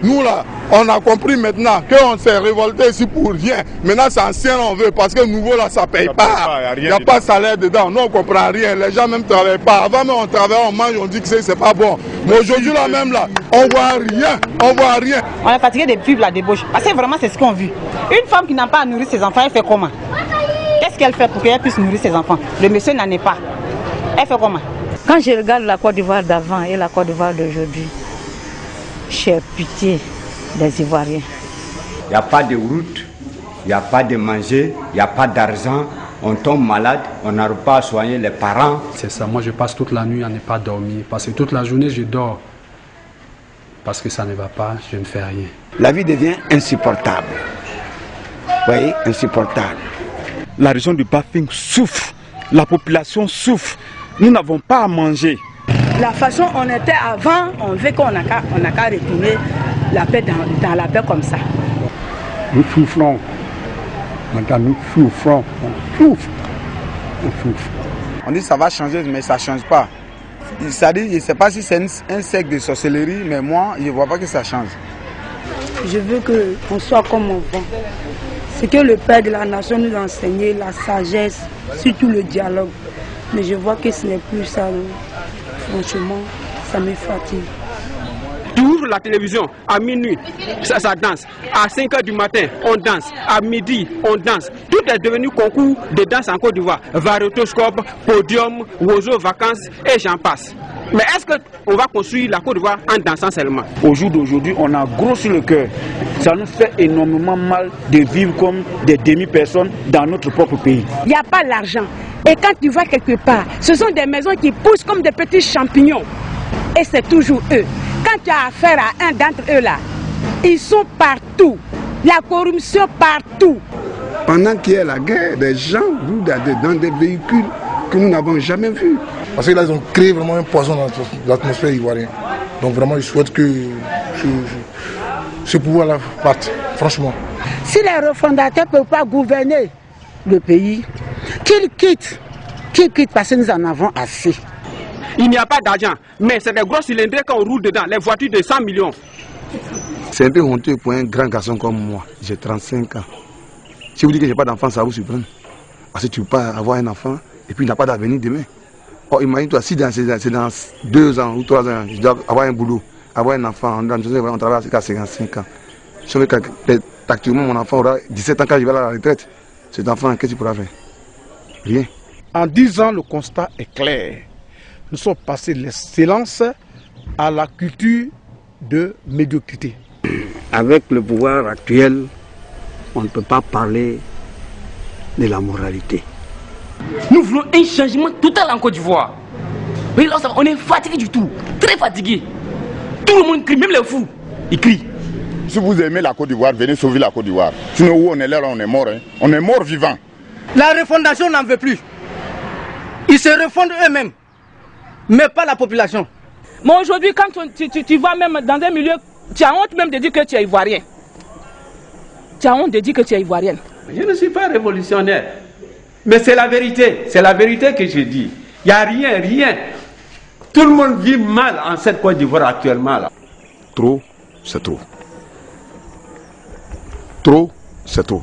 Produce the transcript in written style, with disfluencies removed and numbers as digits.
Nous là, on a compris maintenant qu'on s'est révolté ici pour rien. Maintenant c'est ancien on veut parce que nouveau là ça paye pas. Il n'y a pas de salaire dedans. Nous on comprend rien. Les gens même ne travaillent pas. Avant même on travaillait, on mange, on dit que c'est pas bon. Mais aujourd'hui là même là, on voit rien. On voit rien. On est fatigué de vivre la débauche. Parce que vraiment c'est ce qu'on vit. Une femme qui n'a pas à nourrir ses enfants, elle fait comment? Qu'est-ce qu'elle fait pour qu'elle puisse nourrir ses enfants? Le monsieur n'en est pas. Elle fait comment? Quand je regarde la Côte d'Ivoire d'avant et la Côte d'Ivoire d'aujourd'hui, j'ai pitié des Ivoiriens. Il n'y a pas de route, il n'y a pas de manger, il n'y a pas d'argent. On tombe malade, on n'arrive pas à soigner les parents. C'est ça, moi je passe toute la nuit à ne pas dormir. Parce que toute la journée je dors. Parce que ça ne va pas, je ne fais rien. La vie devient insupportable. Vous voyez, insupportable. La région du Bafing souffre, la population souffre. Nous n'avons pas à manger. La façon on était avant, on veut qu'on n'a qu'à retourner la paix dans la paix comme ça. Nous souffrons. Madame, nous souffrons. On souffre. On souffre. On dit que ça va changer, mais ça ne change pas. C'est-à-dire, je ne sais pas si c'est un secte de sorcellerie, mais moi, je ne vois pas que ça change. Je veux qu'on soit comme avant. C'est que le Père de la Nation nous a enseigné la sagesse, surtout le dialogue. Mais je vois que ce n'est plus ça. Franchement, ça me fatigue. Tu ouvres la télévision à minuit, ça danse. À 5 h du matin, on danse. À midi, on danse. Tout est devenu concours de danse en Côte d'Ivoire. Variétoscope, podium, oiseaux, vacances et j'en passe. Mais est-ce qu'on va construire la Côte d'Ivoire en dansant seulement? Au jour d'aujourd'hui, on a gros sur le cœur. Ça nous fait énormément mal de vivre comme des demi-personnes dans notre propre pays. Il n'y a pas l'argent. Et quand tu vas quelque part, ce sont des maisons qui poussent comme des petits champignons. Et c'est toujours eux. Quand tu as affaire à un d'entre eux là, ils sont partout. La corruption partout. Pendant qu'il y a la guerre, des gens roulent dans des véhicules que nous n'avons jamais vus. Parce que là, ils ont créé vraiment un poison dans l'atmosphère ivoirienne. Donc vraiment, je souhaite que ce pouvoir-là parte, franchement. Si les refondateurs ne peuvent pas gouverner le pays, qu'ils quittent parce que nous en avons assez. Il n'y a pas d'argent, mais c'est des gros cylindres qu'on roule dedans, les voitures de 100 millions. C'est un peu honteux pour un grand garçon comme moi. J'ai 35 ans. Si vous dites que je n'ai pas d'enfant, ça vous surprend. Parce que tu ne peux pas avoir un enfant et puis il n'a pas d'avenir demain. Oh, imagine-toi, si c'est dans 2 ans ou 3 ans, je dois avoir un boulot, avoir un enfant, on travaille à 55 ans. Si on veut actuellement mon enfant aura 17 ans quand il va à la retraite, cet enfant, qu'est-ce qu'il pourra faire? Rien. En 10 ans, le constat est clair. Nous sommes passés de l'excellence à la culture de médiocrité. Avec le pouvoir actuel, on ne peut pas parler de la moralité. Nous voulons un changement total en Côte d'Ivoire. Mais là, on est fatigué du tout, très fatigué. Tout le monde crie, même les fous, ils crient. Si vous aimez la Côte d'Ivoire, venez sauver la Côte d'Ivoire. Sinon, où on est là, on est mort. Hein. On est mort vivant. La refondation n'en veut plus. Ils se refondent eux-mêmes, mais pas la population. Mais aujourd'hui, quand tu vas même dans un milieu, tu as honte même de dire que tu es ivoirien. Tu as honte de dire que tu es ivoirienne. Je ne suis pas révolutionnaire. Mais c'est la vérité que je dis. Il n'y a rien. Tout le monde vit mal en cette Côte d'Ivoire actuellement. Là. Trop, c'est trop. Trop, c'est trop.